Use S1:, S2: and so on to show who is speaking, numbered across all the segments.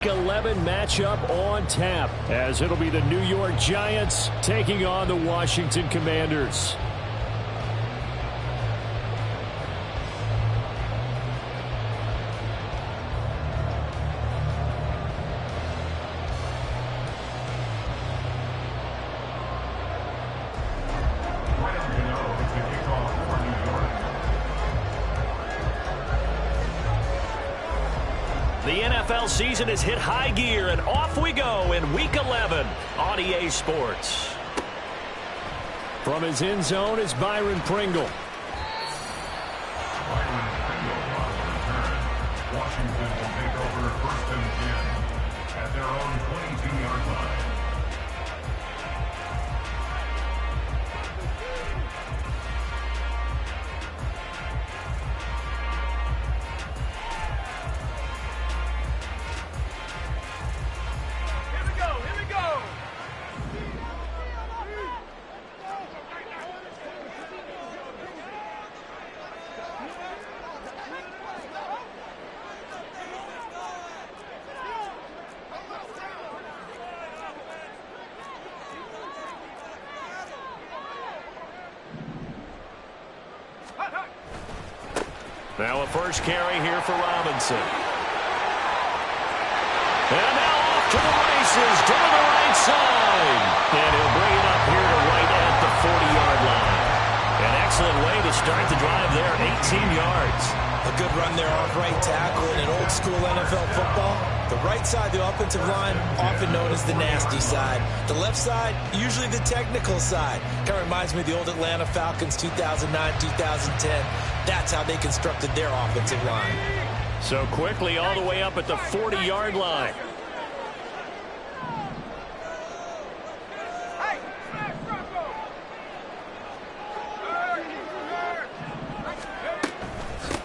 S1: 11 matchup on tap, as it'll be the New York Giants taking on the Washington Commanders.
S2: The NFL season has hit high gear, and off we go in Week 11 on EA Sports.
S1: From his end zone is Byron Pringle.
S3: Byron Pringle on the return. Washington will take over 1st and 10 at their own 22-yard line.
S2: Now a first carry here for Robinson. And now off to the races, to the right side. And he'll bring it up here to right at the 40-yard line. An excellent way to start the drive there, 18 yards.
S4: A good run there off right tackle in an old-school NFL football. The right side, the offensive line, often known as the nasty side. The left side, usually the technical side. Kind of reminds me of the old Atlanta Falcons 2009, 2010. That's how they constructed their offensive line.
S2: So quickly all the way up at the 40-yard line.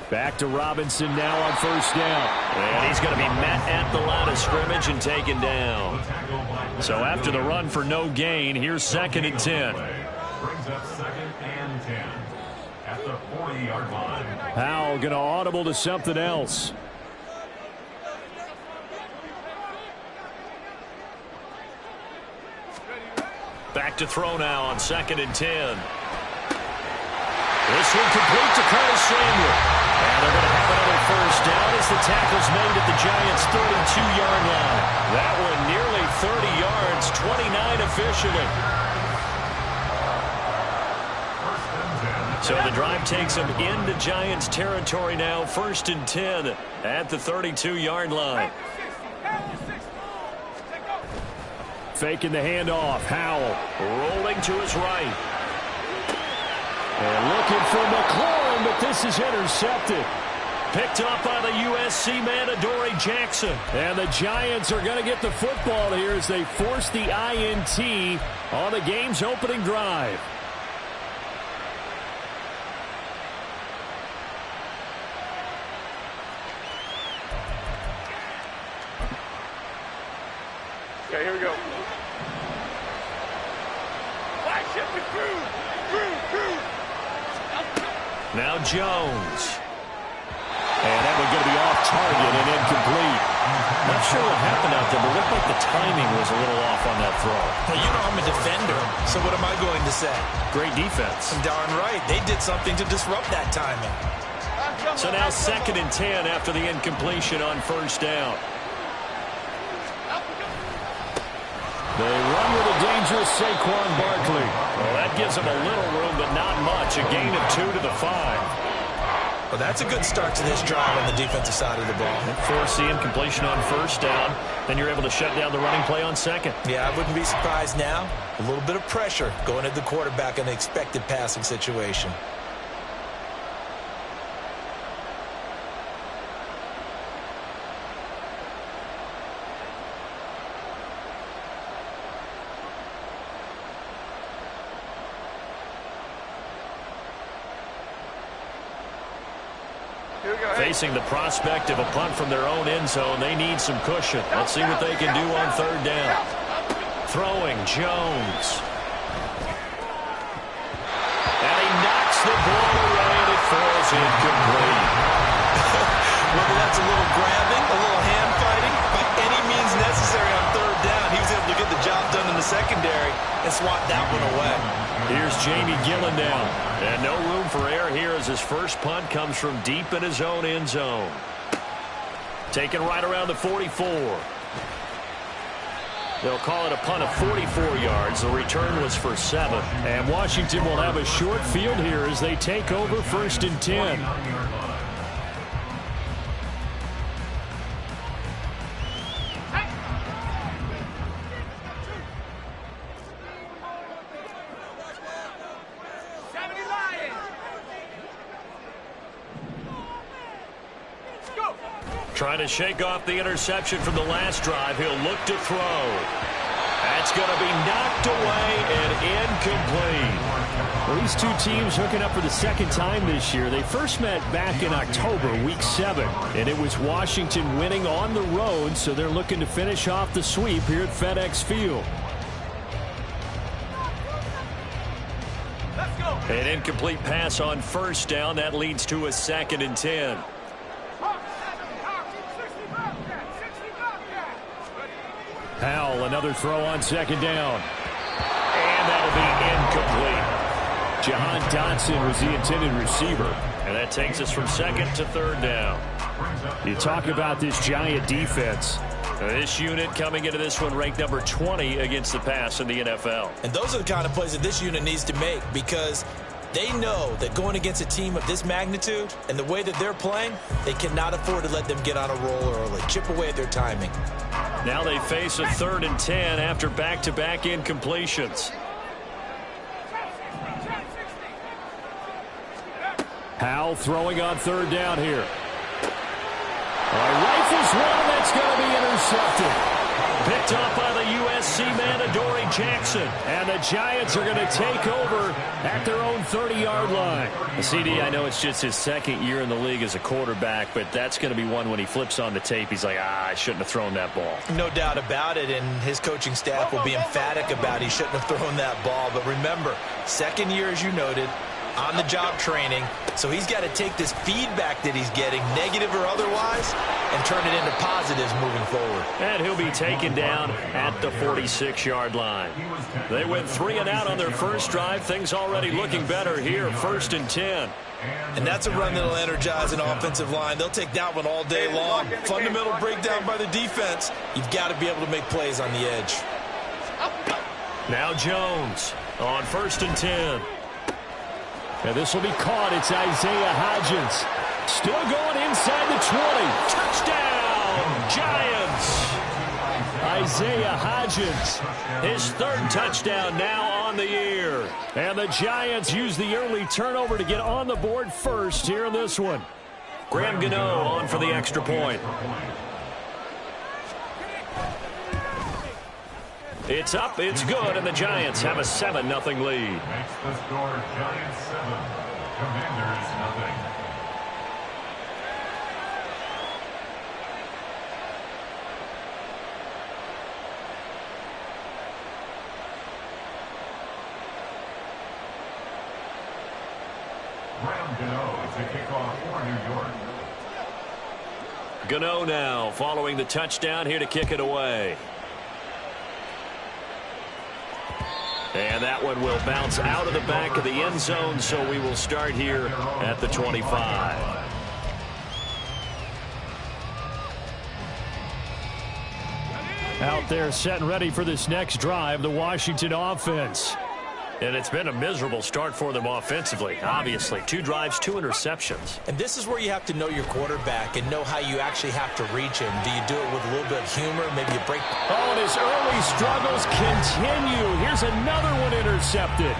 S1: Back to Robinson now on first down.
S2: And he's going to be met at the line of scrimmage and taken down. So after the run for no gain, here's 2nd and 10.
S3: Brings up 2nd and 10 at the 40-yard line.
S1: Powell going to audible to something else.
S2: Back to throw now on 2nd and 10. This one complete to Curtis Samuel. And they're going to have another first down as the tackle's made at the Giants' 32-yard line. That one nearly 30 yards, 29 officially. So the drive takes them into Giants territory now, 1st and 10 at the 32-yard line.
S1: Faking the handoff. Howell
S2: rolling to his right.
S1: And looking for McLaurin, but this is intercepted.
S2: Picked up by the USC man, Adoree Jackson.
S1: And the Giants are going to get the football here as they force the INT on the game's opening drive.
S5: Okay, here we go. Flash hit the crew.
S2: Now Jones. And that one's going to be off target and incomplete. Not sure what happened out there, but looked like the timing was a little off on that throw.
S4: Well, you know I'm a defender, so what am I going to say?
S2: Great defense.
S4: Darn right. They did something to disrupt that timing.
S2: So now 2nd and 10 after the incompletion on first down.
S1: They run with a dangerous Saquon Barkley.
S2: Well, that gives them a little room, but not much. A gain of 2 to the 5.
S4: Well, that's a good start to this drive on the defensive side of the ball.
S2: Force the incompletion on first down. Then you're able to shut down the running play on 2nd.
S4: Yeah, I wouldn't be surprised now. A little bit of pressure going at the quarterback in an expected passing situation.
S2: Facing the prospect of a punt from their own end zone, they need some cushion. Let's see what they can do on 3rd down. Throwing, Jones. And he knocks the ball away, and it falls incomplete.
S4: Whether that's a little grabbing, a little hand fighting, by any and swat that one away.
S1: Here's Jamie Gillen now. And no room for error here as his first punt comes from deep in his own end zone. Taken right around the 44. They'll call it a punt of 44 yards. The return was for 7. And Washington will have a short field here as they take over 1st and 10. Trying to shake off the interception from the last drive. He'll look to throw. That's going to be knocked away and incomplete. Well, these two teams hooking up for the second time this year. They first met back in October, week 7. And it was Washington winning on the road, so they're looking to finish off the sweep here at FedEx Field. An incomplete pass on first down. That leads to a 2nd and 10. Howell, another throw on 2nd down. And that'll be incomplete. Jahan Dotson was the intended receiver. And that takes us from 2nd to 3rd down. You talk about this Giant defense. This unit coming into this one ranked number 20 against the pass in the NFL.
S4: And those are the kind of plays that this unit needs to make, because they know that going against a team of this magnitude and the way that they're playing, they cannot afford to let them get on a roll early. Chip away at their timing.
S1: Now they face a 3rd and 10 after back-to-back incompletions. Howell throwing on 3rd down here. Rifles one that's going to be intercepted. Picked off by the USC man, Adoree Jackson. And the Giants are going to take over at their own 30-yard line. CD, I know it's just his 2nd year in the league as a quarterback, but that's going to be one when he flips on the tape. He's like, I shouldn't have thrown that ball.
S4: No doubt about it, and his coaching staff will be emphatic about he shouldn't have thrown that ball. But remember, 2nd year, as you noted, on-the-job training. So he's got to take this feedback that he's getting, negative or otherwise, and turn it into positives moving forward.
S1: And he'll be taken down at the 46-yard line. They went 3 and out on their first drive. Things already looking better here, 1st and 10.
S4: And that's a run that'll energize an offensive line. They'll take that one all day long. Fundamental breakdown by the defense. You've got to be able to make plays on the edge.
S1: Now Jones on 1st and 10. And this will be caught. It's Isaiah Hodgins. Still going inside the 20. Touchdown, Giants. Isaiah Hodgins, his 3rd touchdown now on the year. And the Giants use the early turnover to get on the board first here in this one. Graham Gano on for the extra point. It's up, it's good, and the Giants have a 7-0 lead.
S3: Makes the score Giants 7, Commanders nothing. Graham Gano to kick off for New York.
S1: Gano now following the touchdown here to kick it away. And that one will bounce out of the back of the end zone, so we will start here at the 25. Out there set and ready for this next drive, the Washington offense. And it's been a miserable start for them offensively, obviously. 2 drives, 2 interceptions.
S4: And this is where you have to know your quarterback and know how you actually have to reach him. Do you do it with a little bit of humor? Maybe you break.
S1: Oh, and his early struggles continue. Here's another one intercepted.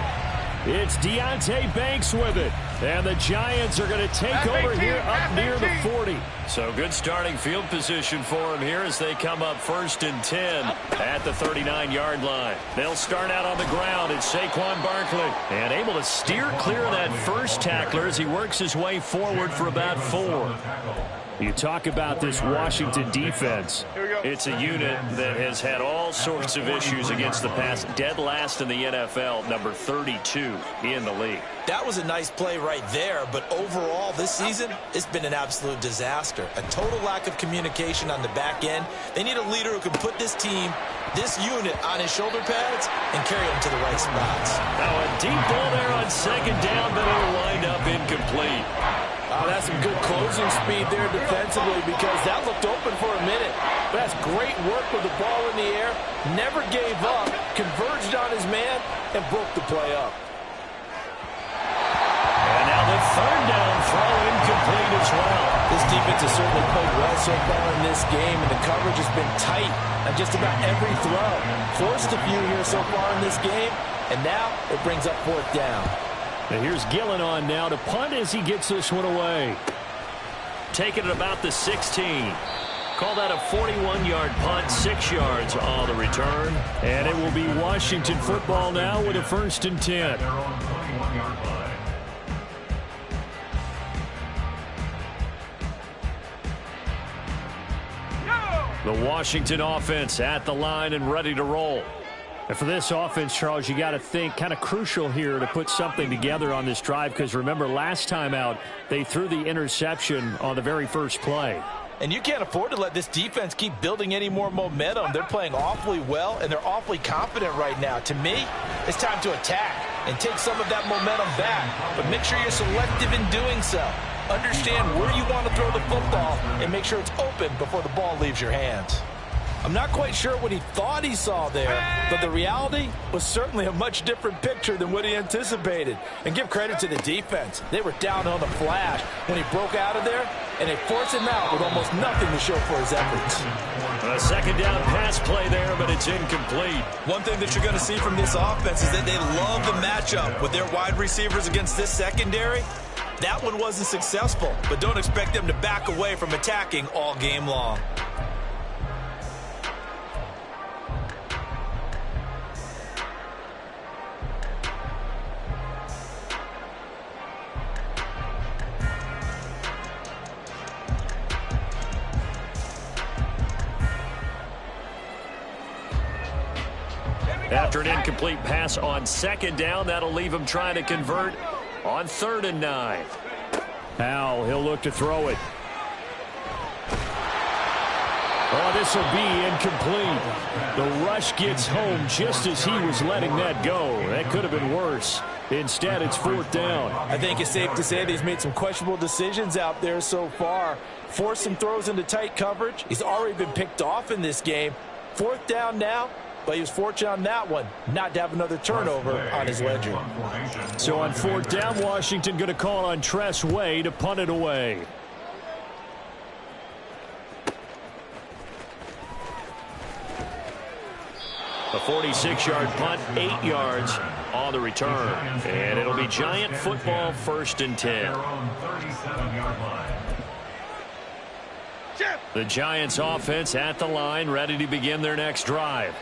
S1: It's Deonte Banks with it. And the Giants are going to take over here up near the 40. So good starting field position for him here as they come up 1st and 10 at the 39-yard line. They'll start out on the ground. It's Saquon Barkley. And able to steer clear of that first tackler as he works his way forward for about 4. You talk about this Washington defense. It's a unit that has had all sorts of issues against the pass. Dead last in the NFL, number 32 in the league.
S4: That was a nice play right there, but overall this season, it's been an absolute disaster. A total lack of communication on the back end. They need a leader who can put this team, this unit, on his shoulder pads and carry them to the right spots.
S1: Now a deep ball there on second down, but it'll wind up incomplete.
S6: That's some good closing speed there defensively, because that looked open for a minute. But that's great work with the ball in the air. Never gave up, converged on his man, and broke the play up.
S1: And now the third down throw incomplete as well.
S6: This defense has certainly played well so far in this game, and the coverage has been tight on just about every throw. Forced a few here so far in this game, and now it brings up fourth down.
S1: And here's Gillen on now to punt as he gets this one away. Taking it about the 16. Call that a 41-yard punt, 6 yards on the return. And it will be Washington football now with a 1st and 10.
S3: Their own 21-yard line.
S1: The Washington offense at the line and ready to roll. And for this offense, Charles, you got to think kind of crucial here to put something together on this drive, because remember last time out they threw the interception on the very first play.
S4: And you can't afford to let this defense keep building any more momentum. They're playing awfully well, and they're awfully confident right now. To me, it's time to attack and take some of that momentum back. But make sure you're selective in doing so. Understand where you want to throw the football and make sure it's open before the ball leaves your hands. I'm not quite sure what he thought he saw there, but the reality was certainly a much different picture than what he anticipated. And give credit to the defense. They were down on the flash when he broke out of there, and they forced him out with almost nothing to show for his efforts.
S1: A second down pass play there, but it's incomplete.
S4: One thing that you're going to see from this offense is that they love the matchup with their wide receivers against this secondary. That one wasn't successful, but don't expect them to back away from attacking all game long.
S1: After an incomplete pass on second down, that'll leave him trying to convert on 3rd and 9. Now he'll look to throw it. Oh, this will be incomplete. The rush gets home just as he was letting that go. That could have been worse. Instead, it's 4th down.
S6: I think it's safe to say that he's made some questionable decisions out there so far. Forced some throws into tight coverage. He's already been picked off in this game. 4th down now. But he was fortunate on that one not to have another turnover on his ledger.
S1: So on 4th down, Washington going to call on Tress Way to punt it away. A 46-yard punt, 8 yards on the return. And it'll be Giant football, 1st and 10. The Giants offense at the line, ready to begin their next drive.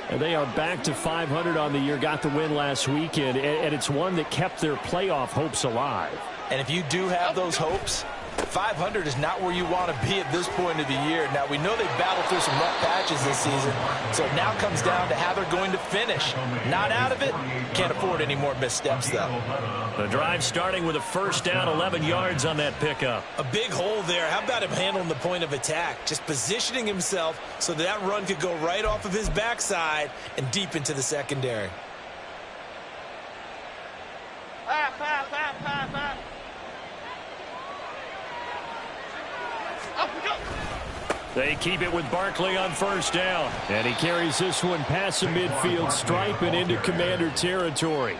S1: And they are back to 500 on the year, got the win last weekend, and it's one that kept their playoff hopes alive.
S4: And if you do have those hopes, 500 is not where you want to be at this point of the year. Now, we know they battled through some rough patches this season, so it now comes down to how they're going to finish. Not out of it. Can't afford any more missteps, though.
S1: The drive starting with a 1st down, 11 yards on that pickup.
S4: A big hole there. How about him handling the point of attack? Just positioning himself so that run could go right off of his backside and deep into the secondary.
S1: They keep it with Barkley on 1st down. And he carries this one past the midfield stripe and into Commander territory.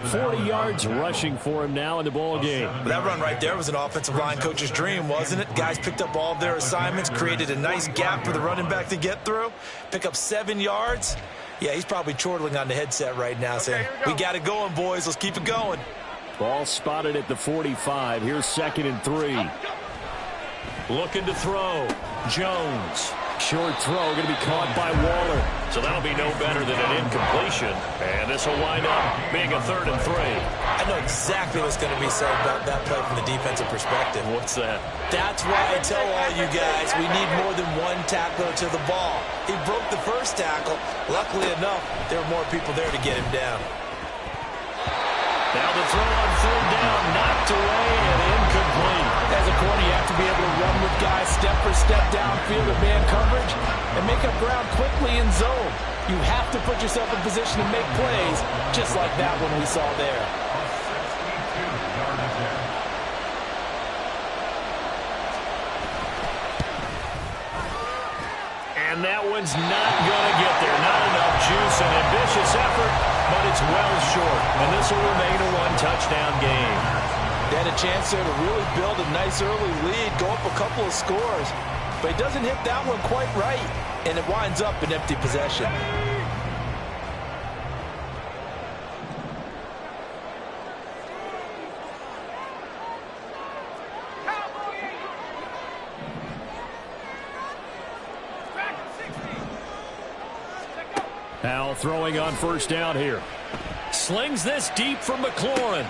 S1: 40 yards rushing for him now in the ball game.
S4: That run right there was an offensive line coach's dream, wasn't it? Guys picked up all of their assignments, created a nice gap for the running back to get through. Pick up 7 yards. Yeah, he's probably chortling on the headset right now saying, we got it going, boys. Let's keep it going.
S1: Ball spotted at the 45. Here's 2nd and 3. Looking to throw. Jones. Short throw going to be caught by Waller.
S2: So that'll be no better than an incompletion. And this will wind up being a 3rd and 3.
S4: I know exactly what's going to be said about that play from the defensive perspective.
S2: What's that?
S4: That's why I tell all you guys we need more than one tackler to the ball. He broke the first tackle. Luckily enough, there were more people there to get him down.
S2: Now the throw on 3rd down, knocked away and incomplete.
S6: As a corner, you have to be able to run with guys step for step downfield in man coverage and make up ground quickly in zone. You have to put yourself in position to make plays, just like that one we saw there.
S2: And that one's not going to get there. Not enough juice, an ambitious effort, but it's well short. And this will remain a 1-touchdown game.
S6: They had a chance there to really build a nice early lead, go up a couple of scores. But he doesn't hit that one quite right, and it winds up an empty possession.
S1: Now throwing on 1st down here. Slings this deep from McLaurin.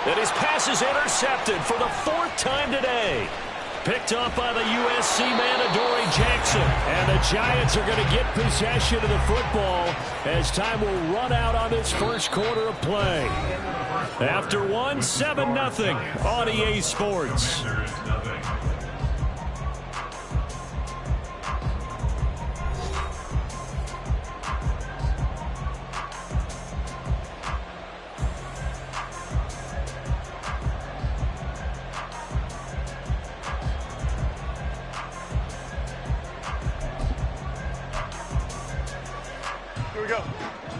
S1: And his pass is intercepted for the 4th time today. Picked off by the USC man, Adoree Jackson. And the Giants are going to get possession of the football as time will run out on this first quarter of play. After 7-0 on EA Sports.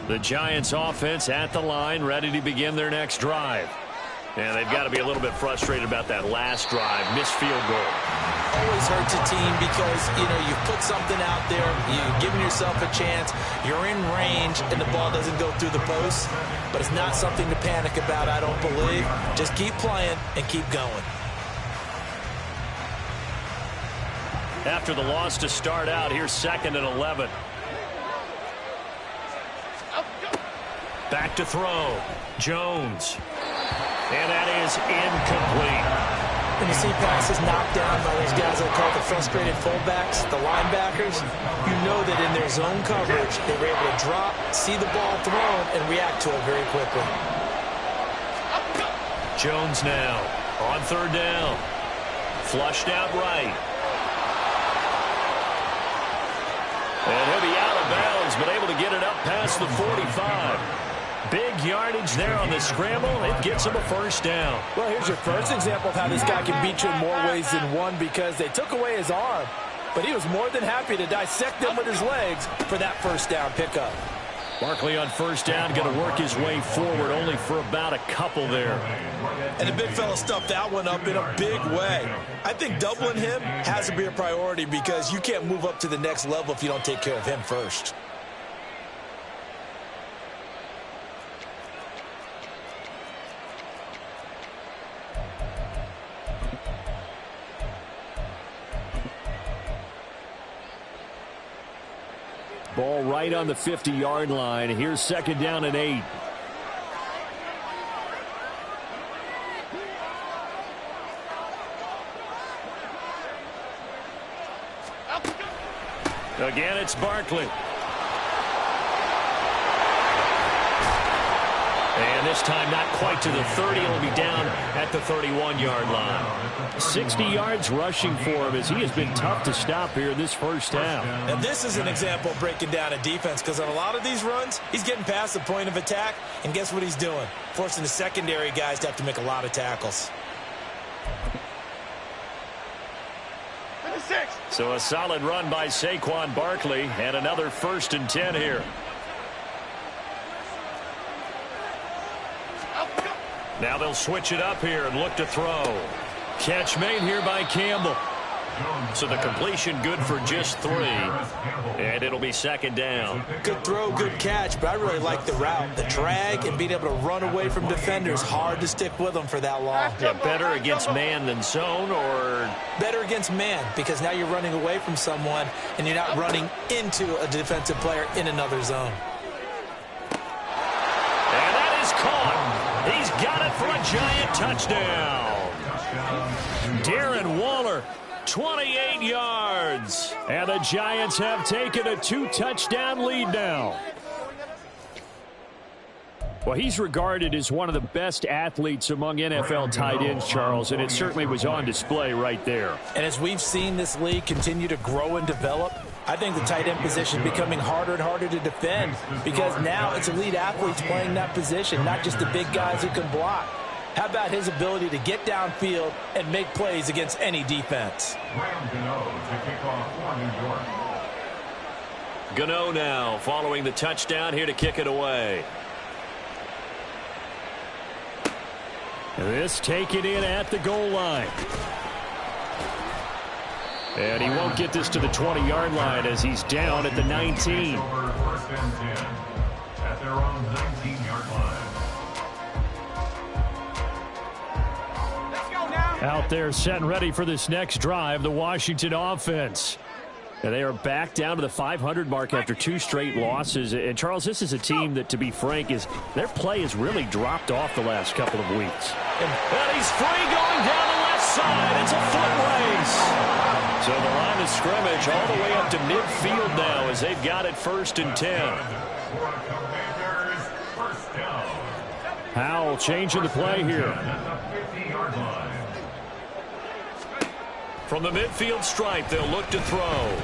S1: The Giants offense at the line, ready to begin their next drive. And they've got to be a little bit frustrated about that last drive, missed field goal.
S4: Always hurts a team because, you put something out there, you're giving yourself a chance, you're in range, and the ball doesn't go through the post. But it's not something to panic about, I don't believe. Just keep playing and keep going.
S1: After the loss to start out, here's 2nd and 11. Back to throw. Jones. And that is incomplete.
S4: When you see passes knocked down by those guys I call the frustrated fullbacks, the linebackers, you know that in their zone coverage, they were able to drop, see the ball thrown, and react to it very quickly.
S1: Jones now on 3rd down. Flushed out right. And he'll be out of bounds, but able to get it up past the 45. Big yardage there on the scramble. It gets him a 1st down.
S6: Well, here's your first example of how this guy can beat you in more ways than one, because they took away his arm, but he was more than happy to dissect them with his legs for that 1st down pickup.
S1: Barkley on 1st down, going to work his way forward, only for about a couple there.
S4: And the big fella stuffed that one up in a big way. I think doubling him has to be a priority because you can't move up to the next level if you don't take care of him first.
S1: Ball right on the 50-yard line. Here's 2nd down and 8. Again, it's Barkley. And this time not quite to the 30. He'll be down at the 31-yard line. 60 yards rushing for him as he has been tough to stop here in this 1st half.
S4: And this is an example of breaking down a defense because on a lot of these runs, he's getting past the point of attack, and guess what he's doing? Forcing the secondary guys to have to make a lot of tackles.
S1: So a solid run by Saquon Barkley and another 1st and 10 here. Now they'll switch it up here and look to throw. Catch made here by Campbell.
S2: So the completion good for just 3. And it'll be second down.
S4: Good throw, good catch, but I really like the route. The drag and being able to run away from defenders. Hard to stick with them for that long.
S2: Yeah, better against man than zone, or?
S4: Better against man, because now you're running away from someone and you're not running into a defensive player in another zone.
S2: And that is caught. He's got it for a giant touchdown.
S1: Darren Waller, 28 yards. And the Giants have taken a 2-touchdown lead now. Well, he's regarded as one of the best athletes among NFL tight ends, Charles, and it certainly was on display right there.
S4: And as we've seen this league continue to grow and develop, I think the tight end position is becoming harder and harder to defend because now it's elite athletes playing that position, not just the big guys who can block. How about his ability to get downfield and make plays against any defense?
S2: Gano now following the touchdown here to kick it away.
S1: This taken in at the goal line. And he won't get this to the 20-yard line as he's down at the 19.
S3: First and 10 at their own 19-yard line.
S1: Out there set and ready for this next drive, the Washington offense. And they are back down to the 500 mark after 2 straight losses. And, Charles, this is a team that, to be frank, their play has really dropped off the last couple of weeks.
S2: And he's free going down the left side. It's a foot race. So the line of scrimmage all the way up to midfield now as they've got it 1st and 10.
S1: Howell changing the play here.
S2: From the midfield stripe, they'll look to throw.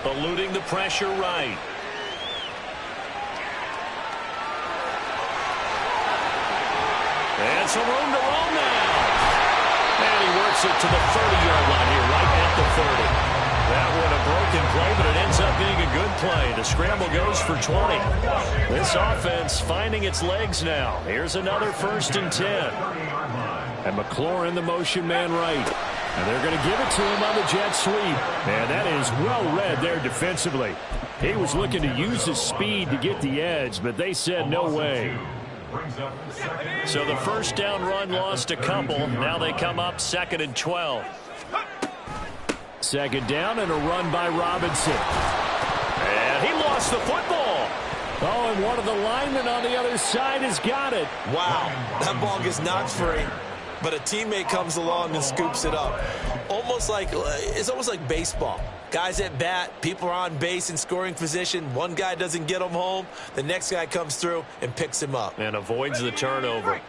S2: Eluding the pressure right. And some room to roam now. And he works it to the 30-yard line here, right at the 30. That one a broken play, but it ends up being a good play. The scramble goes for 20. This offense finding its legs now. Here's another 1st and 10.
S1: And McLaurin, the motion man right. And they're going to give it to him on the jet sweep. And that is well read there defensively. He was looking to use his speed to get the edge, but they said no way.
S2: So the first down run lost a couple. Now they come up 2nd and 12.
S1: 2nd down and a run by Robinson.
S2: And he lost the football.
S1: Oh, and one of the linemen on the other side has got it.
S4: Wow, that ball gets knocked free, but a teammate comes along and scoops it up. It's almost like baseball. Guys at bat, people are on base in scoring position. One guy doesn't get him home. The next guy comes through and picks him up.
S2: And avoids the turnover.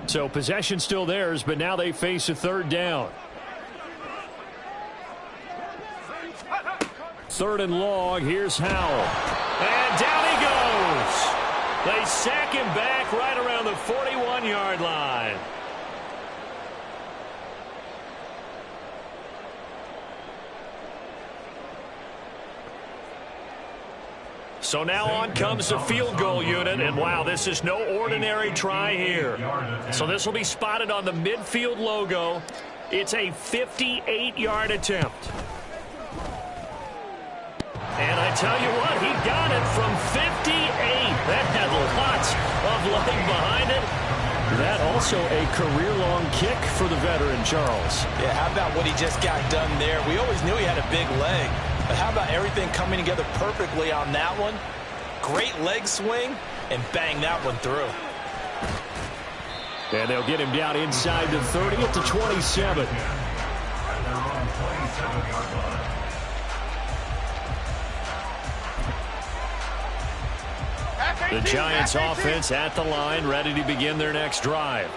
S1: So possession still theirs, but now they face a 3rd down. 3rd and long. Here's Howell.
S2: And down he goes. They sack him back right around the 41-yard line. So now on comes the field goal unit, and wow, this is no ordinary try here. So this will be spotted on the midfield logo. It's a 58-yard attempt. And I tell you what, he got it from 58. That had lots of leg behind it.
S1: That also a career-long kick for the veteran, Charles.
S4: Yeah, how about what he just got done there? We always knew he had a big leg. But how about everything coming together perfectly on that one? Great leg swing, and bang that one through.
S1: And they'll get him down inside the 30 at the 27.
S2: The Giants offense at the line, ready to begin their next drive.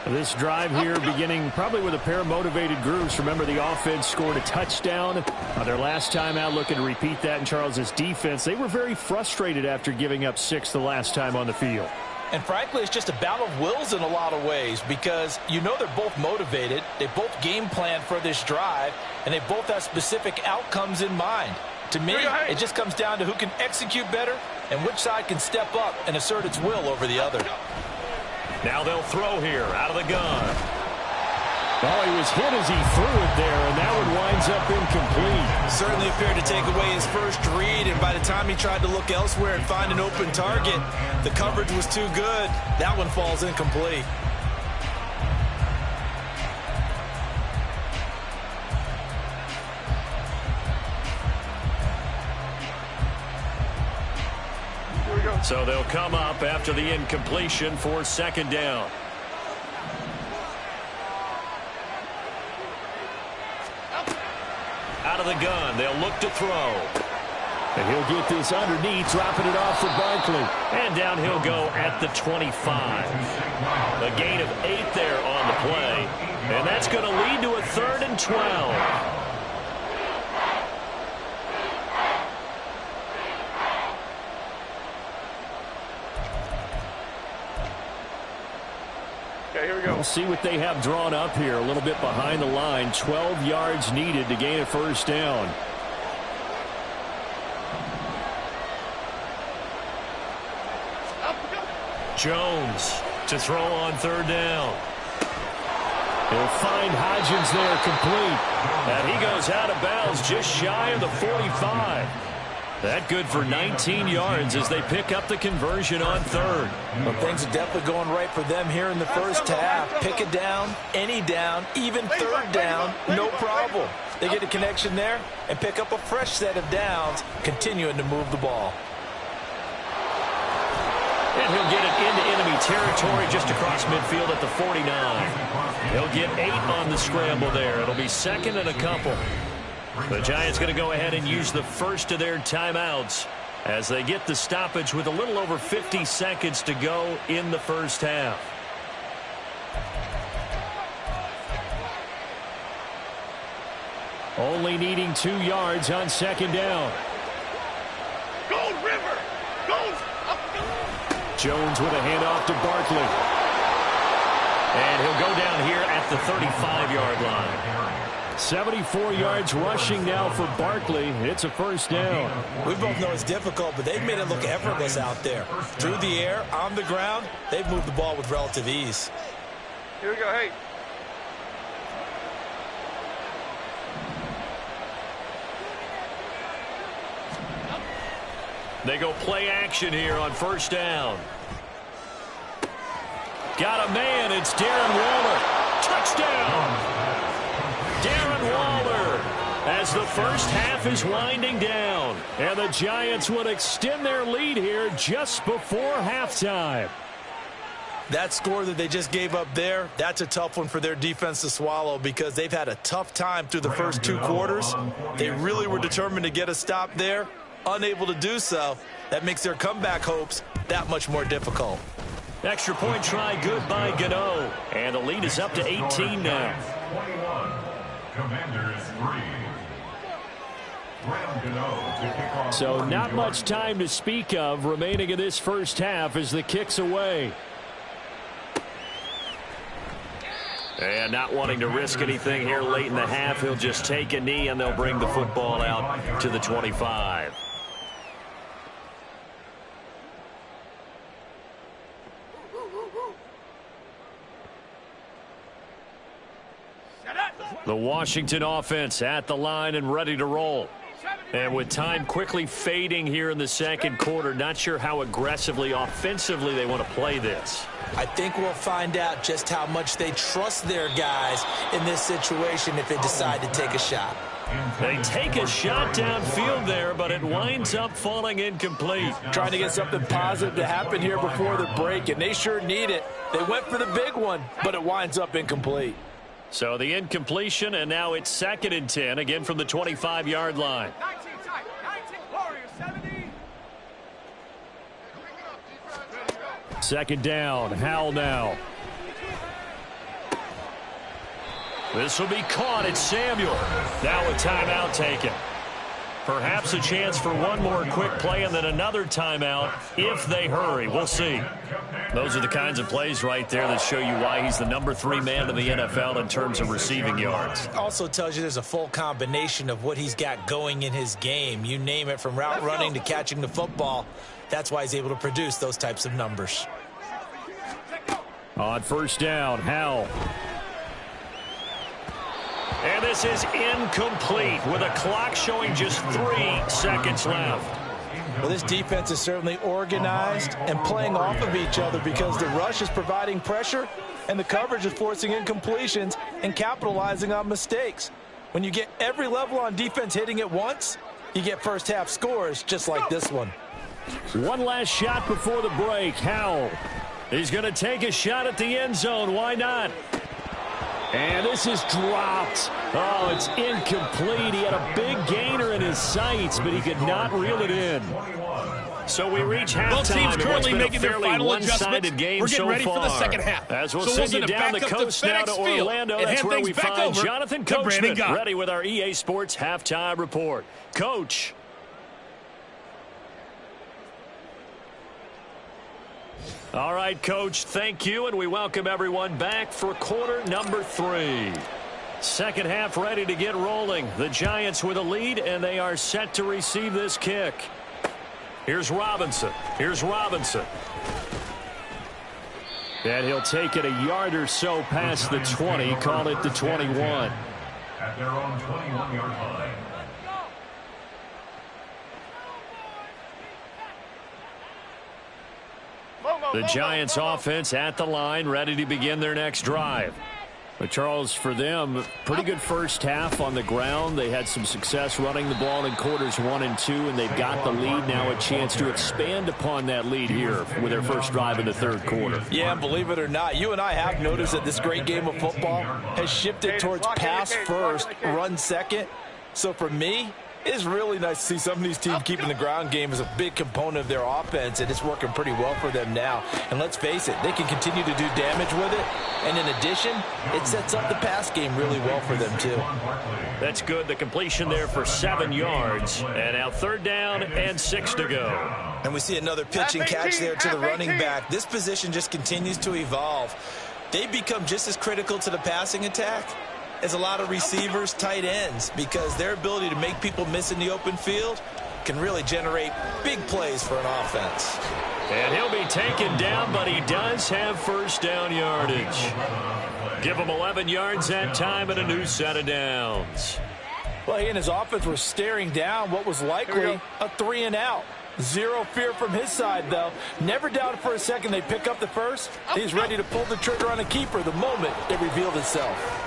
S1: This drive here beginning probably with a pair of motivated groups. Remember, the offense scored a touchdown their last time out, looking to repeat that in Charles's defense. They were very frustrated after giving up 6 the last time on the field.
S4: And frankly, it's just a battle of wills in a lot of ways because you know they're both motivated. They both game plan for this drive, and they both have specific outcomes in mind. To me, it just comes down to who can execute better and which side can step up and assert its will over the other.
S2: Now they'll throw here out of the gun.
S1: Well, he was hit as he threw it there, and that one winds up incomplete.
S4: Certainly appeared to take away his first read, and by the time he tried to look elsewhere and find an open target, the coverage was too good. That one falls incomplete.
S2: So they'll come up after the incompletion for second down. Out of the gun, they'll look to throw.
S1: And he'll get this underneath, dropping it off for Barkley.
S2: And down he'll go at the 25. A gain of 8 there on the play. And that's going to lead to a 3rd and 12.
S5: Okay, here we go.
S1: We'll see what they have drawn up here. A little bit behind the line. 12 yards needed to gain a first down.
S2: Jones to throw on 3rd down.
S1: He'll find Hodgins there complete.
S2: And he goes out of bounds just shy of the 45. That good for 19 yards as they pick up the conversion on 3rd.
S6: Well, things are definitely going right for them here in the first half. Pick a down, any down, even 3rd down, no problem. They get a connection there and pick up a fresh set of downs, continuing to move the ball.
S2: And he'll get it into enemy territory just across midfield at the 49. He'll get 8 on the scramble there. It'll be 2nd and a couple. The Giants going to go ahead and use the first of their timeouts as they get the stoppage with a little over 50 seconds to go in the first half.
S1: Only needing 2 yards on 2nd down.
S5: Gold River! Gold!
S1: Jones with a handoff to Barkley.
S2: And he'll go down here at the 35-yard line.
S1: 74 yards rushing now for Barkley. It's a first down.
S4: We both know it's difficult, but they've made it look effortless out there. Through the air, on the ground, they've moved the ball with relative ease.
S5: Here we go, hey.
S2: They go play action here on first down. Got a man. It's Darren Waller. Touchdown. Darren Waller as the first half is winding down.
S1: And the Giants would extend their lead here just before halftime.
S4: That score that they just gave up there, that's a tough one for their defense to swallow because they've had a tough time through the first 2 quarters. They really were determined to get a stop there. Unable to do so. That makes their comeback hopes that much more difficult.
S2: Extra point try good by Gano. And the lead is up to 18 now.
S3: 21. Commanders 3.
S1: So not much time to speak of remaining in this first half as the kick's away.
S2: And not wanting to risk anything here late in the half, he'll just take a knee and they'll bring the football out to the 25. The Washington offense at the line and ready to roll. And with time quickly fading here in the second quarter, not sure how aggressively, offensively they want to play this.
S4: I think we'll find out just how much they trust their guys in this situation if they decide to take a shot.
S2: They take a shot downfield there, but it winds up falling incomplete.
S6: Trying to get something positive to happen here before the break, and they sure need it. They went for the big one, but it winds up incomplete.
S2: So the incompletion, and now it's 2nd and 10, again from the 25-yard line.
S5: 19 tight, 19 Warriors, 70.
S1: 2nd down. Howell now.
S2: This will be caught. It's Samuel. Now a timeout taken. Perhaps a chance for one more quick play and then another timeout if they hurry. We'll see. Those are the kinds of plays right there that show you why he's the number 3 man in the NFL in terms of receiving yards.
S4: Also tells you there's a full combination of what he's got going in his game. You name it, from route running to catching the football. That's why he's able to produce those types of numbers.
S1: On first down, Howell.
S2: And this is incomplete with a clock showing just 3 seconds left.
S6: Well, this defense is certainly organized and playing off of each other because the rush is providing pressure and the coverage is forcing incompletions and capitalizing on mistakes. When you get every level on defense hitting at once, you get first half scores just like this one.
S1: One last shot before the break. Howell. He's going to take a shot at the end zone. Why not? And this is dropped. Oh, it's incomplete. He had a big gainer in his sights, but he could not reel it in.
S2: So we reach halftime.
S7: Both teams currently making their final adjustments.
S2: Game
S7: We're getting ready for the second half.
S2: As we'll
S7: so
S2: send
S7: we'll
S2: you down the coast now to Orlando. That's where we find Jonathan Coachman ready with our EA Sports halftime report. Coach. All right, Coach, thank you, and we welcome everyone back for quarter number 3. Second half ready to get rolling. The Giants with a lead, and they are set to receive this kick. Here's Robinson. And he'll take it a yard or so past the 20, call it the 21.
S3: At their own 21-yard line.
S1: The Giants offense at the line, ready to begin their next drive. But Charles, for them, pretty good first half on the ground. They had some success running the ball in quarters 1 and 2, and they've got the lead now, a chance to expand upon that lead here with their first drive in the third quarter.
S6: Yeah, and believe it or not, you and I have noticed that this great game of football has shifted towards pass first, run second. So for me, it's really nice to see some of these teams keeping the ground game as a big component of their offense, and it's working pretty well for them now. And let's face it, they can continue to do damage with it. And in addition, it sets up the pass game really well for them, too.
S2: That's good. The completion there for 7 yards. And now 3rd down and 6 to go.
S4: And we see another pitch and catch there to the running back. This position just continues to evolve. They become just as critical to the passing attack as a lot of receivers, tight ends, because their ability to make people miss in the open field can really generate big plays for an offense.
S2: And he'll be taken down, but he does have first down yardage. Give him 11 yards that time and a new set of downs.
S6: Well, he and his offense were staring down what was likely a 3-and-out. Zero fear from his side, though. Never doubted for a second they'd pick up the first. He's ready to pull the trigger on a keeper the moment it revealed itself.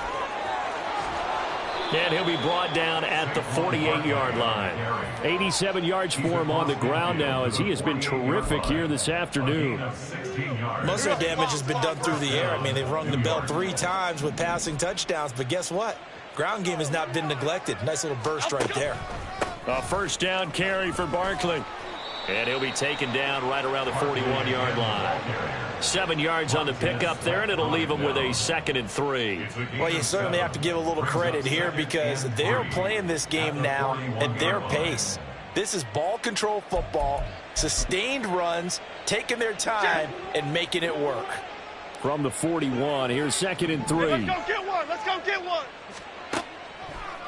S2: And he'll be brought down at the 48-yard line.
S1: 87 yards for him on the ground now, as he has been terrific here this afternoon.
S4: Most of the damage has been done through the air. I mean, they've rung the bell 3 times with passing touchdowns, but guess what? Ground game has not been neglected. Nice little burst right there.
S2: A first down carry for Barkley. And he'll be taken down right around the 41-yard line. 7 yards on the pickup there, and it'll leave him with a 2nd and 3.
S4: Well, you certainly have to give a little credit here because they're playing this game now at their pace. This is ball control football, sustained runs, taking their time, and making it work.
S1: From the 41, here's 2nd and 3.
S5: Let's go get one. Let's go get one.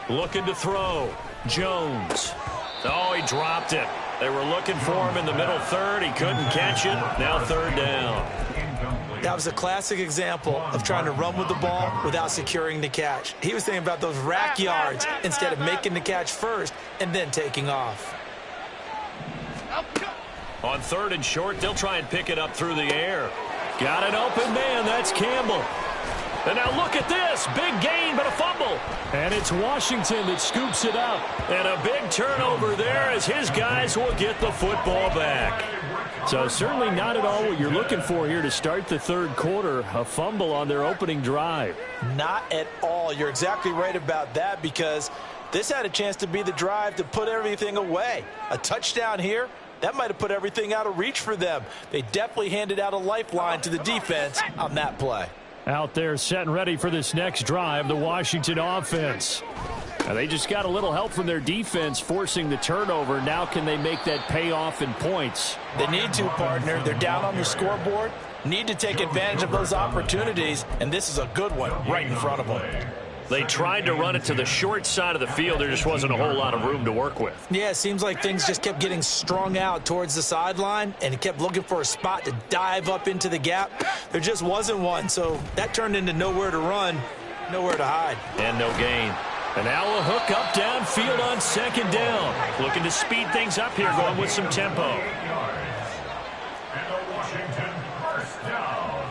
S2: Looking to throw. Jones. Oh, he dropped it. They were looking for him in the middle third. He couldn't catch it. Now 3rd down.
S4: That was a classic example of trying to run with the ball without securing the catch. He was thinking about those rack yards instead of making the catch first and then taking off.
S2: On 3rd and short, they'll try and pick it up through the air. Got an open man. That's Campbell. And now look at this. Big gain, but a fumble.
S1: And it's Washington that scoops it up.
S2: And a big turnover there as his guys will get the football back.
S1: So certainly not at all what you're looking for here to start the third quarter. A fumble on their opening drive.
S6: Not at all. You're exactly right about that because this had a chance to be the drive to put everything away. A touchdown here, that might have put everything out of reach for them. They definitely handed out a lifeline to the defense on that play.
S1: Out there set and ready for this next drive, the Washington offense. Now they just got a little help from their defense forcing the turnover. Now can they make that pay off in points?
S6: They need to, partner. They're down on the scoreboard. Need to take advantage of those opportunities, and this is a good one right in front of them.
S2: They tried to run it to the short side of the field. There just wasn't a whole lot of room to work with.
S4: Yeah, it seems like things just kept getting strung out towards the sideline, and he kept looking for a spot to dive up into the gap. There just wasn't one, so that turned into nowhere to run. Nowhere to hide.
S2: And no gain. And now a hook up downfield on second down. Looking to speed things up here, going with some tempo.
S3: And a Washington first down.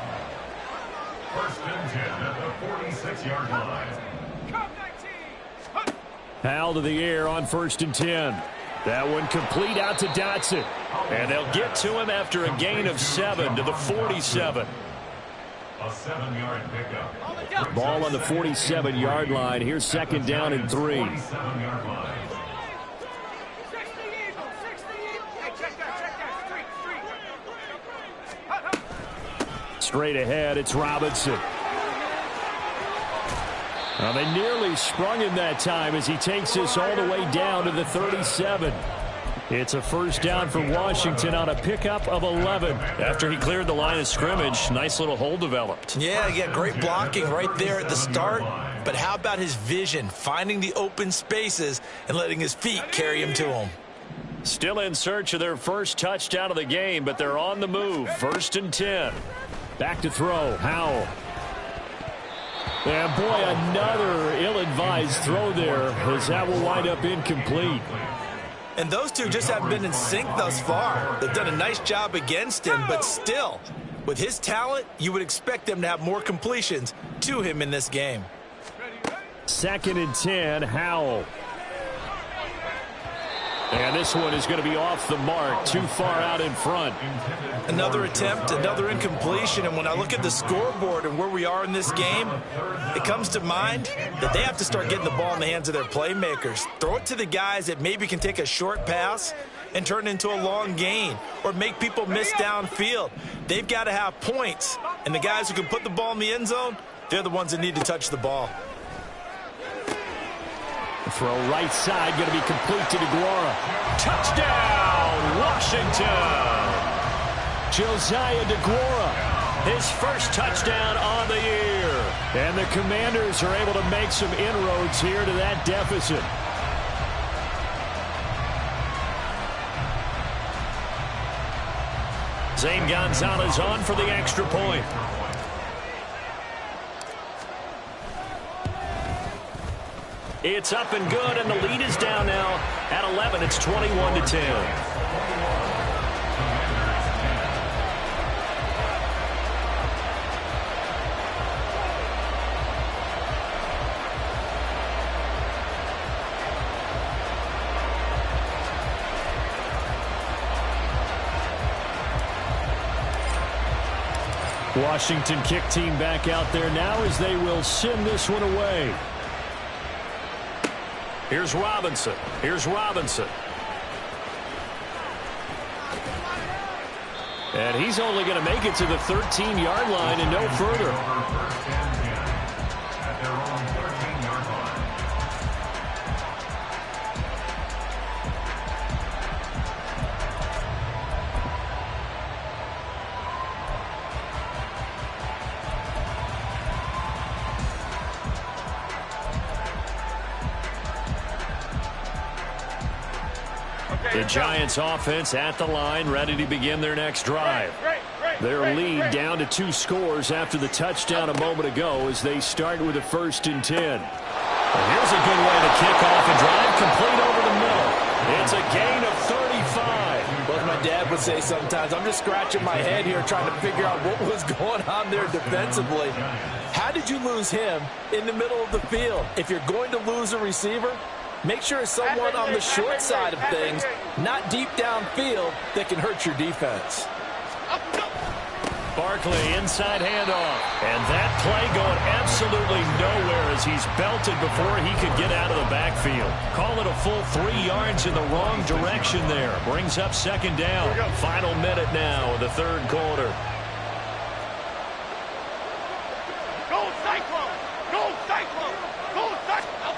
S3: First and 10 at the 46-yard line.
S1: Powell to the air on first and 10. That one complete out to Dotson.
S2: And they'll get to him after a gain of 7 to the 47.
S3: A 7-yard pickup.
S1: Ball on the 47-yard line. Here's second down and 3.
S3: 47-yard line.
S1: Straight ahead, it's Robinson. Well, they nearly sprung him that time as he takes this all the way down to the 37. It's a first down for Washington on a pickup of 11.
S2: After he cleared the line of scrimmage, nice little hole developed.
S4: Yeah, great blocking right there at the start. But how about his vision, finding the open spaces and letting his feet carry him to him?
S2: Still in search of their first touchdown of the game, but they're on the move. First and 10.
S1: Back to throw, Howell. And boy, another ill-advised throw there as that will wind up incomplete.
S4: And those two just haven't been in sync thus far. They've done a nice job against him, but still, with his talent, you would expect them to have more completions to him in this game.
S1: Second and 10, Howell. And this one is going to be off the mark, too far out in front.
S4: Another attempt, another incompletion, and when I look at the scoreboard and where we are in this game, it comes to mind that they have to start getting the ball in the hands of their playmakers. Throw it to the guys that maybe can take a short pass and turn it into a long gain or make people miss downfield. They've got to have points, and the guys who can put the ball in the end zone, they're the ones that need to touch the ball.
S1: Throw right side, going to be complete to DeGuara.
S2: Touchdown, Washington!
S1: Josiah DeGuara,
S2: his first touchdown on the year.
S1: And the Commanders are able to make some inroads here to that deficit.
S2: Zane Gonzalez on for the extra point. It's up and good, and the lead is down now at 11. It's 21-10.
S1: Washington kick team back out there now as they will send this one away.
S2: Here's Robinson. Here's Robinson.
S1: And he's only going to make it to the 13-yard line and no further.
S3: At their own 13-yard line.
S1: The Giants offense at the line, ready to begin their next drive. Their lead down to 2 scores after the touchdown a moment ago as they start with a first and 10.
S2: Well, here's a good way to kick off a drive, complete over the middle. It's a gain of 35.
S6: Well, as my dad would say sometimes, I'm just scratching my head here trying to figure out what was going on there defensively. How did you lose him in the middle of the field? If you're going to lose a receiver, make sure it's someone on the short side of things, not deep downfield, that can hurt your defense.
S2: Barkley, inside handoff. And that play going absolutely nowhere as he's belted before he could get out of the backfield. Call it a full 3 yards in the wrong direction there. Brings up second down. Final minute now of the third quarter.
S5: Go Cyclone! Go Cyclone! Go Cyclone!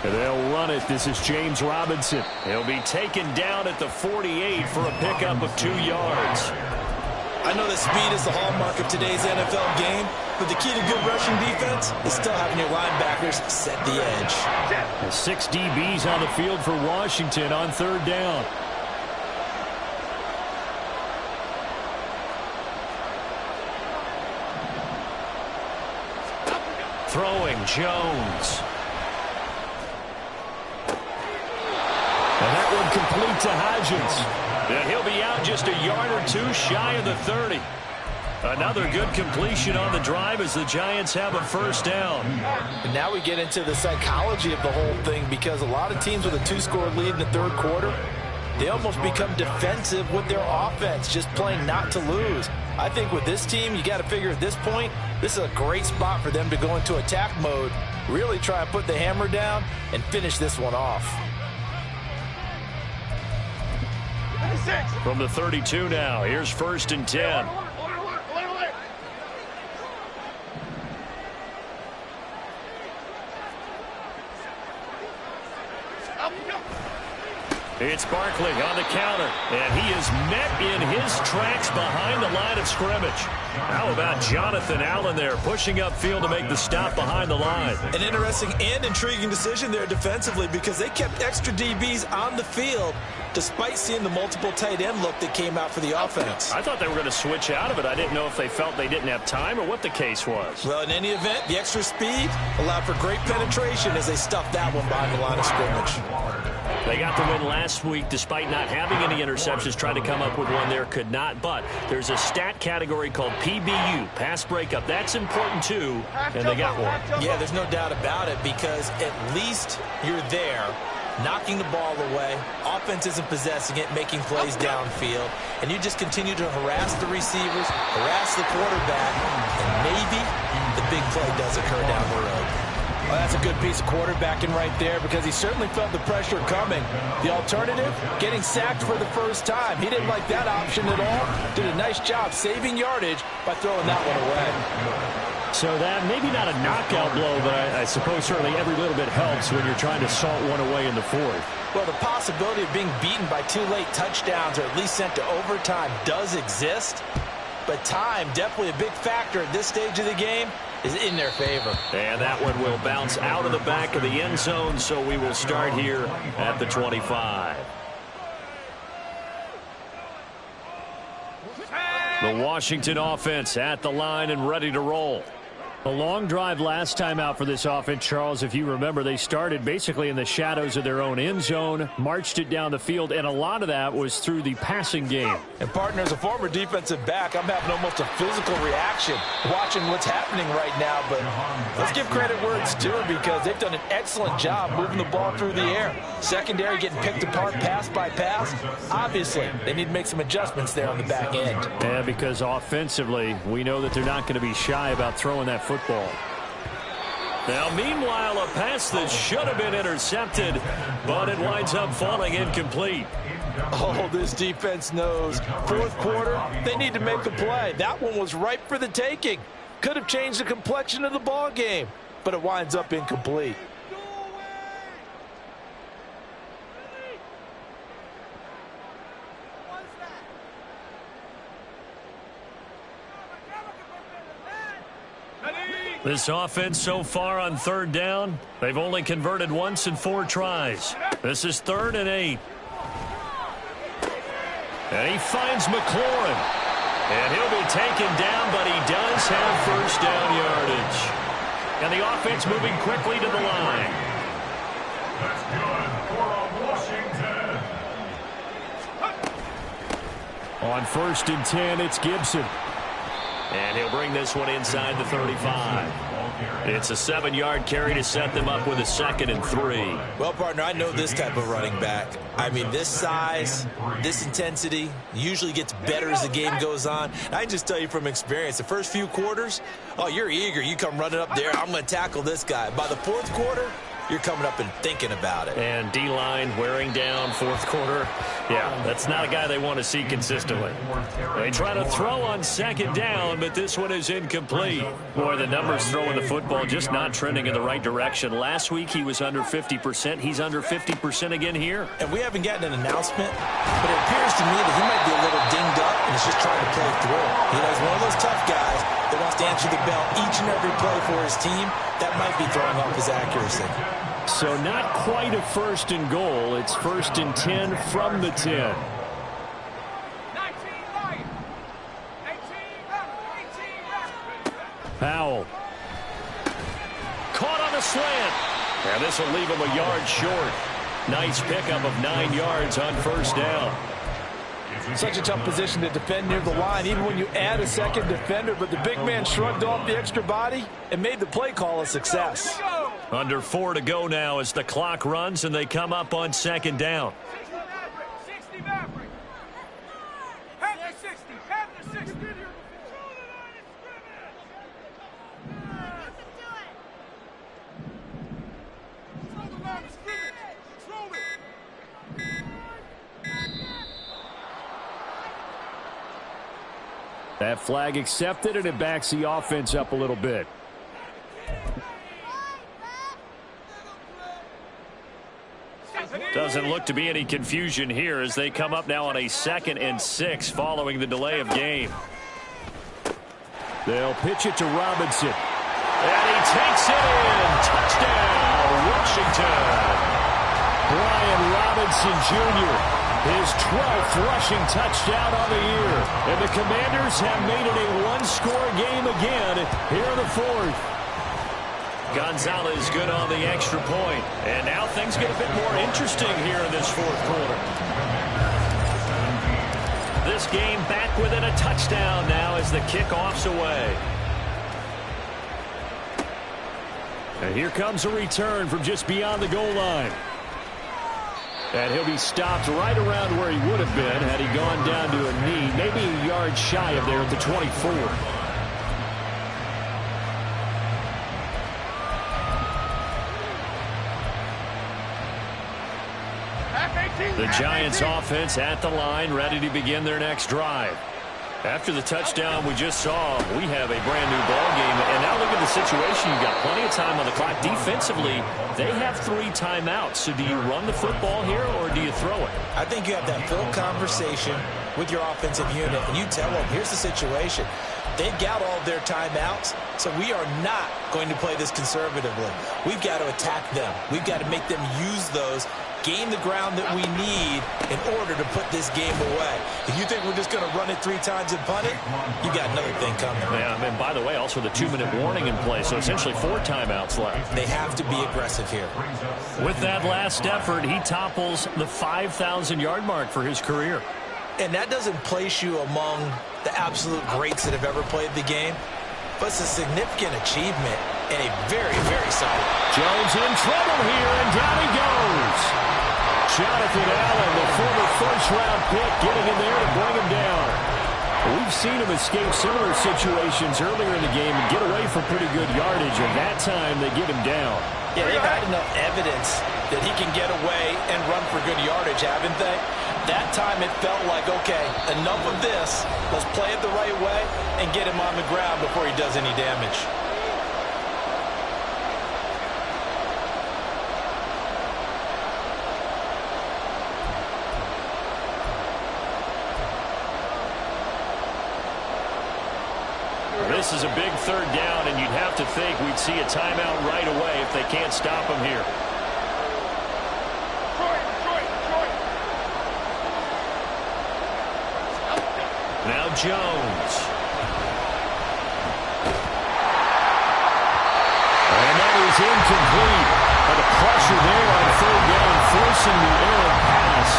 S1: And they'll run it. This is James Robinson.
S2: He'll be taken down at the 48 for a pickup of 2 yards.
S4: I know that speed is the hallmark of today's NFL game, but the key to good rushing defense is still having your linebackers set the edge.
S1: 6 DBs on the field for Washington on third down. throwing, Jones. And that one complete to Hodgins. And he'll be out just a yard or two shy of the 30. Another good completion on the drive as the Giants have a first down.
S6: And now we get into the psychology of the whole thing, because a lot of teams with a 2-score lead in the third quarter, they almost become defensive with their offense, just playing not to lose. I think with this team, you got to figure at this point, this is a great spot for them to go into attack mode, really try and put the hammer down and finish this one off.
S1: From the 32 now, here's 1st and 10. It's Barkley on the counter, and he is met in his tracks behind the line of scrimmage. How about Jonathan Allen there, pushing upfield to make the stop behind the line?
S4: An interesting and intriguing decision there defensively, because they kept extra DBs on the field despite seeing the multiple tight end look that came out for the offense.
S1: I thought they were going to switch out of it. I didn't know if they felt they didn't have time or what the case was.
S4: Well, in any event, the extra speed allowed for great penetration as they stuffed that one behind the line of scrimmage.
S1: They got the win last week despite not having any interceptions. Tried to come up with one there, could not. But there's a stat category called PBU, pass breakup. That's important too, and they got one.
S4: Yeah, there's no doubt about it, because at least you're there, knocking the ball away. Offense isn't possessing it, making plays downfield. And you just continue to harass the receivers, harass the quarterback, and maybe the big play does occur down the road.
S6: Well, that's a good piece of quarterbacking right there, because he certainly felt the pressure coming. The alternative, getting sacked for the first time. He didn't like that option at all. Did a nice job saving yardage by throwing that one away.
S1: So that maybe not a knockout blow, but I suppose certainly every little bit helps when you're trying to salt one away in the fourth.
S6: Well, the possibility of being beaten by 2 late touchdowns or at least sent to overtime does exist. But time, definitely a big factor at this stage of the game, is in their favor.
S1: And that one will bounce out of the back of the end zone, so we will start here at the 25. The Washington offense at the line and ready to roll. A long drive last time out for this offense, Charles. If you remember, they started basically in the shadows of their own end zone, marched it down the field, and a lot of that was through the passing game.
S6: And, partner, as a former defensive back, I'm having almost a physical reaction watching what's happening right now. But let's give credit where it's due, because they've done an excellent job moving the ball through the air. Secondary getting picked apart pass by pass. Obviously, they need to make some adjustments there on the back end.
S1: Yeah, because offensively, we know that they're not going to be shy about throwing that football. Now, meanwhile, a pass that should have been intercepted, but it winds up falling incomplete.
S6: Oh, this defense knows. Fourth quarter, they need to make a play. That one was ripe for the taking. Could have changed the complexion of the ball game, but it winds up incomplete.
S1: This offense so far on third down, they've only converted once in 4 tries. This is 3rd and 8. And he finds McLaurin. And he'll be taken down, but he does have first down yardage. And the offense moving quickly to the line.
S3: That's good for Washington.
S1: On 1st and 10, it's Gibson. And he'll bring this one inside the 35. It's a 7-yard carry to set them up with a 2nd and 3.
S4: Well, partner, I know this type of running back. I mean, this size, this intensity usually gets better as the game goes on. I can just tell you from experience, the first few quarters, oh, you're eager. You come running up there, I'm going to tackle this guy. By the 4th quarter, you're coming up and thinking about it.
S1: And D-line wearing down 4th quarter. Yeah, that's not a guy they want to see consistently. They try to throw on 2nd down, but this one is incomplete. Boy, the numbers throwing the football just not trending in the right direction. Last week he was under 50%. He's under 50% again here.
S4: And we haven't gotten an announcement, but it appears to me that he might be a little dinged up and is just trying to play through. You know, he's one of those tough guys that wants to answer the bell each and every play for his team. That might be throwing off his accuracy.
S1: So not quite a 1st and goal. It's 1st and 10 from the 10. Powell.
S2: slant. And this will leave him a yard short. Nice pickup of 9 yards on first down.
S6: Such a tough position to defend near the line, even when you add a second defender. But the big man shrugged off the extra body and made the play call a success.
S2: Under 4 to go now as the clock runs and they come up on second down.
S1: That flag accepted, and it backs the offense up a little bit.
S2: Doesn't look to be any confusion here as they come up now on a 2nd and 6 following the delay of game.
S1: They'll pitch it to Robinson.
S2: And he takes it in. Touchdown, Washington.
S1: Brian Robinson Jr., his 12th rushing touchdown on the year. And the Commanders have made it a one-score game again here in the 4th.
S2: Gonzalez good on the extra point. And now things get a bit more interesting here in this 4th quarter. This game back within a touchdown now as the kickoff's away.
S1: And here comes a return from just beyond the goal line. And he'll be stopped right around where he would have been had he gone down to a knee, maybe a yard shy of there at the 24.
S2: The Giants offense at the line, ready to begin their next drive. After the touchdown we just saw, we have a brand new ball game. And now look at the situation. You've got plenty of time on the clock. Defensively, they have 3 timeouts. So do you run the football here or do you throw it?
S4: I think you have that full conversation with your offensive unit, and you tell them, here's the situation. They've got all of their timeouts, so we are not going to play this conservatively. We've got to attack them. We've got to make them use those, gain the ground that we need in order to put this game away. If you think we're just going to run it 3 times and punt it, you got another thing coming.
S2: Yeah, and by the way, also the 2-minute warning in play, so essentially 4 timeouts left.
S4: They have to be aggressive here.
S2: With that last effort, he topples the 5,000-yard mark for his career.
S4: And that doesn't place you among the absolute greats that have ever played the game, but it's a significant achievement and a very, very solid.
S1: Jones in trouble here, and down he goes. Jonathan Allen, the former first-round pick, getting in there to bring him down. We've seen him escape similar situations earlier in the game and get away from pretty good yardage, and that time they get him down.
S6: Yeah, they've had enough evidence that he can get away and run for good yardage, haven't they? That time it felt like, okay, enough of this. Let's play it the right way and get him on the ground before he does any damage.
S2: This is a big 3rd down, and you'd have to think we'd see a timeout right away if they can't stop him here. Now Jones.
S1: And that is incomplete. But the pressure there on 3rd down, forcing the errant pass.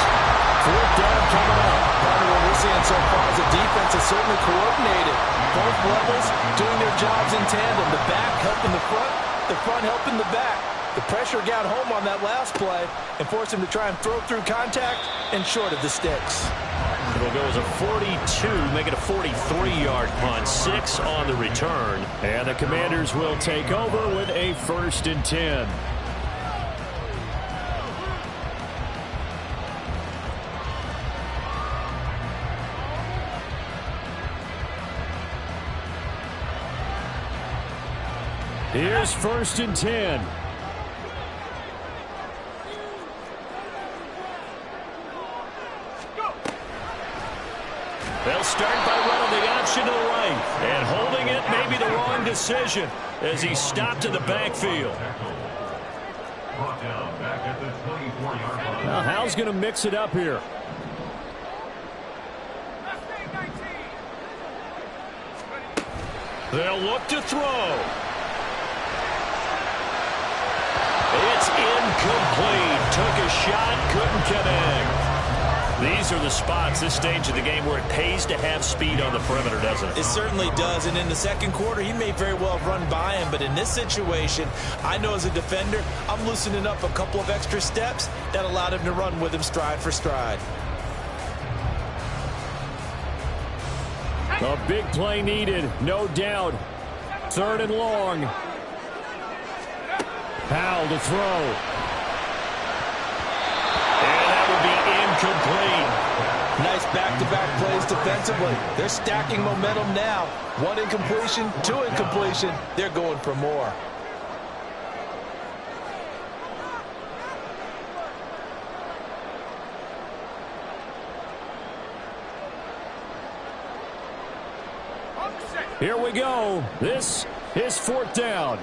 S1: 4th down coming up.
S6: Part of what we're seeing so far is the defense is certainly coordinated. Both levels doing their jobs in tandem. The back helping the front helping the back. The pressure got home on that last play and forced him to try and throw through contact and short of the sticks.
S2: It'll go as a 42, make it a 43-yard punt, 6 on the return.
S1: And the Commanders will take over with a 1st and 10. Here's 1st and 10.
S2: They'll start by running the option to the right. And holding it may be the wrong decision as he stopped in the backfield.
S1: Now, Hal's going to mix it up here.
S2: They'll look to throw. It's incomplete. Took a shot, couldn't connect. These are the spots, this stage of the game, where it pays to have speed on the perimeter, doesn't it?
S4: It certainly does, and in the second quarter, he may very well have run by him, but in this situation, I know as a defender, I'm loosening up a couple of extra steps that allowed him to run with him stride for stride.
S1: A big play needed, no doubt. 3rd and long. Powell to throw.
S2: Complete.
S6: Nice back-to-back plays defensively. They're stacking momentum now. 1 incompletion, 2 incompletion. They're going for more.
S1: Here we go. This is 4th down.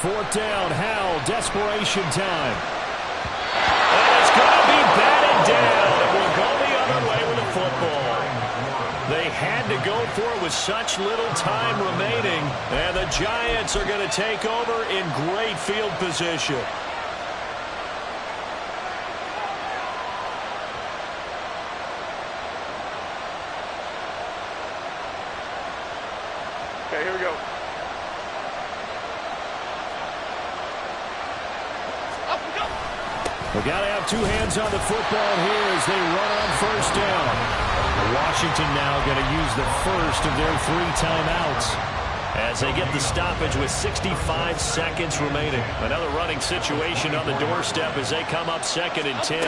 S1: 4th down, Howell, desperation time.
S2: And it's going to be batted down. It will go the other way with the football. They had to go for it with such little time remaining, and the Giants are going to take over in great field position.
S5: Okay, here we go.
S1: We got to have 2 hands on the football here as they run on 1st down. Washington now going to use the first of their 3 timeouts
S2: as they get the stoppage with 65 seconds remaining. Another running situation on the doorstep as they come up 2nd and 10.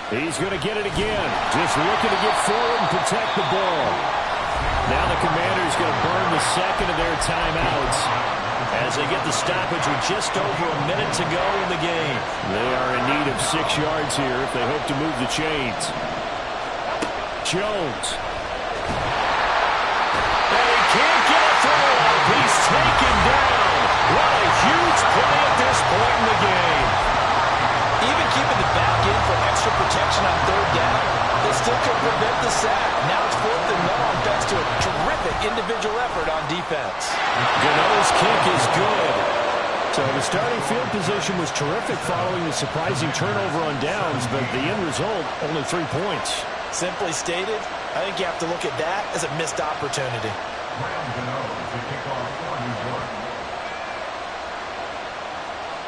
S1: He's going to get it again. Just looking to get forward and protect the ball. Now the Commanders going to burn the 2nd of their timeouts as they get the stoppage with just over a minute to go in the game. They are in need of 6 yards here if they hope to move the chains. Jones.
S2: And he can't get a throw off. He's taken down. What a huge play at this point in the game.
S6: Even keeping the back in for extra protection on 3rd down, they still could prevent the sack. Now it's 4th and long thanks to a terrific individual effort on defense.
S2: Gano's kick is good.
S1: So the starting field position was terrific following the surprising turnover on downs, but the end result, only 3 points.
S6: Simply stated, I think you have to look at that as a missed opportunity.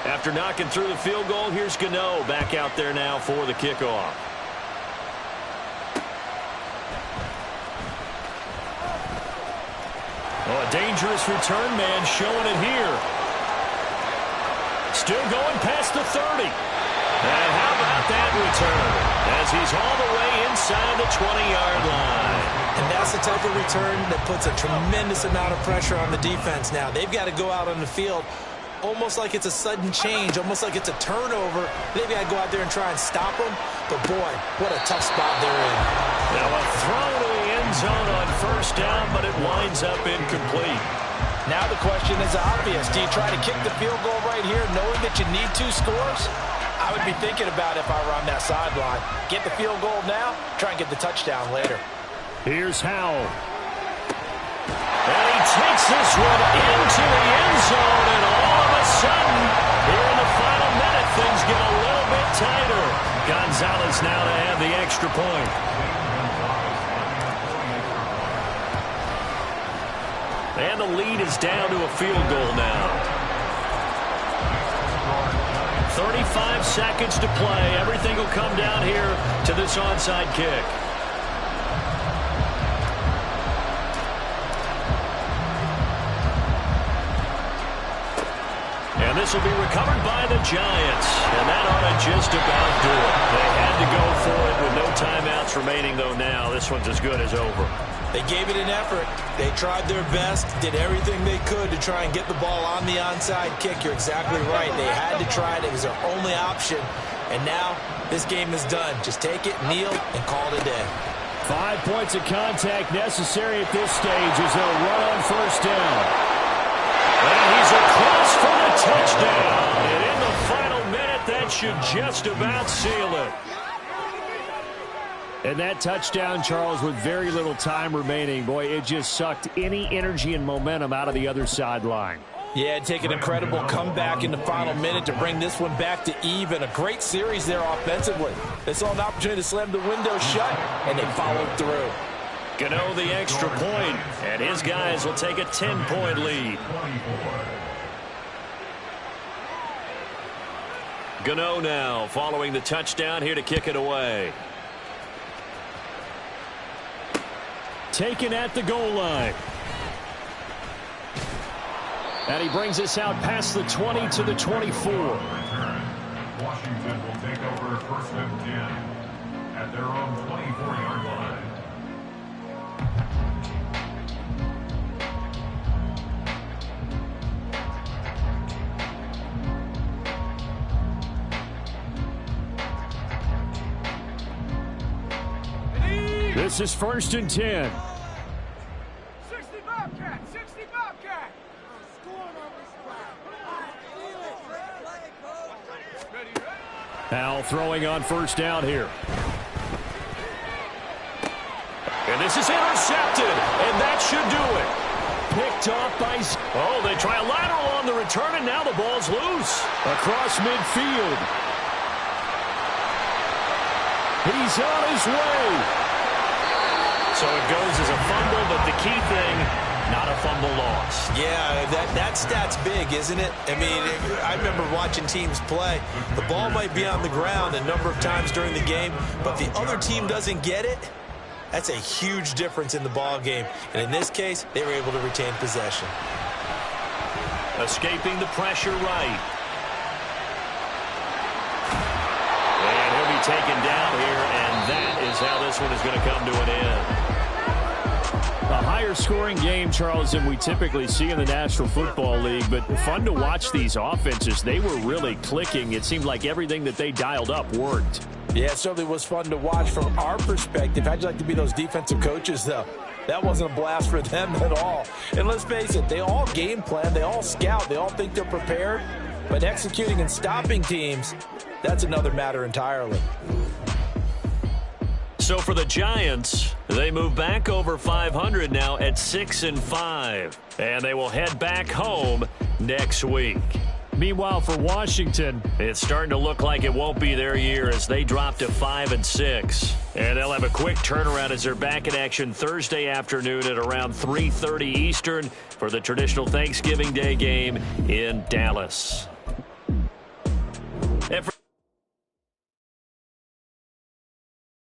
S2: After knocking through the field goal, here's Gano back out there now for the kickoff. Oh, a dangerous return man showing it here. Still going past the 30. And how about that return? As he's all the way inside the 20-yard line.
S4: And that's the type of return that puts a tremendous amount of pressure on the defense now. They've got to go out on the field almost like it's a sudden change, almost like it's a turnover. They've got to go out there and try and stop them. But, boy, what a tough spot they're in.
S2: Now a throw to the end zone on 1st down, but it winds up incomplete.
S6: Now the question is obvious. Do you try to kick the field goal right here knowing that you need 2 scores? I would be thinking about it if I were on that sideline. Get the field goal now, try and get the touchdown later.
S1: Here's Howell.
S2: And he takes this one into the end zone, and all of a sudden, here in the final minute, things get a little bit tighter. Gonzalez now to have the extra point. And the lead is down to a field goal now. 35 seconds to play. Everything will come down here to this onside kick. And this will be recovered by the Giants. And that ought to just about do it. They had to go for it with no timeouts remaining, though now. This one's as good as over.
S4: They gave it an effort. They tried their best, did everything they could to try and get the ball on the onside kick. You're exactly right. They had to try it. It was their only option. And now this game is done. Just take it, kneel, and call it a day.
S1: 5 points of contact necessary at this stage as they'll run on 1st down.
S2: And he's across for the touchdown. And in the final minute, that should just about seal it.
S1: And that touchdown, Charles, with very little time remaining, boy, it just sucked any energy and momentum out of the other sideline.
S6: Yeah, take an incredible comeback in the final minute to bring this one back to even. A great series there offensively. They saw an opportunity to slam the window shut, and they followed through.
S2: Gano the extra point, and his guys will take a 10-point lead. Gano now following the touchdown here to kick it away.
S1: Taken at the goal line. And he brings us out past the 20 to the 24.
S3: Washington will take over first and 10 at their own 24-yard line.
S1: This is first and 10.
S5: 60 Bobcat, 60 Bobcat.
S1: Now throwing on first down here.
S2: And this is intercepted, and that should do it.
S1: Picked off by...
S2: Oh, they try a lateral on the return, and now the ball's loose.
S1: Across midfield. He's on his way.
S2: So it goes as a fumble, but the key thing, not a fumble loss.
S4: Yeah, that stat's big, isn't it? I mean, I remember watching teams play. The ball might be on the ground a number of times during the game, but if the other team doesn't get it, that's a huge difference in the ball game. And in this case, they were able to retain possession.
S2: Escaping the pressure right. And he'll be taken down here, and that is how this one is going to come to an end.
S1: A higher scoring game, Charles, than we typically see in the National Football League, but fun to watch these offenses. They were really clicking. It seemed like everything that they dialed up worked.
S6: Yeah, it certainly was fun to watch from our perspective. How'd you like to be those defensive coaches, though? That wasn't a blast for them at all. And let's face it, they all game plan, they all scout, they all think they're prepared. But executing and stopping teams, that's another matter entirely.
S2: So for the Giants, they move back over 500 now at 6-5. And they will head back home next week.
S1: Meanwhile, for Washington,
S2: it's starting to look like it won't be their year as they drop to 5-6. And they'll have a quick turnaround as they're back in action Thursday afternoon at around 3:30 Eastern for the traditional Thanksgiving Day game in Dallas.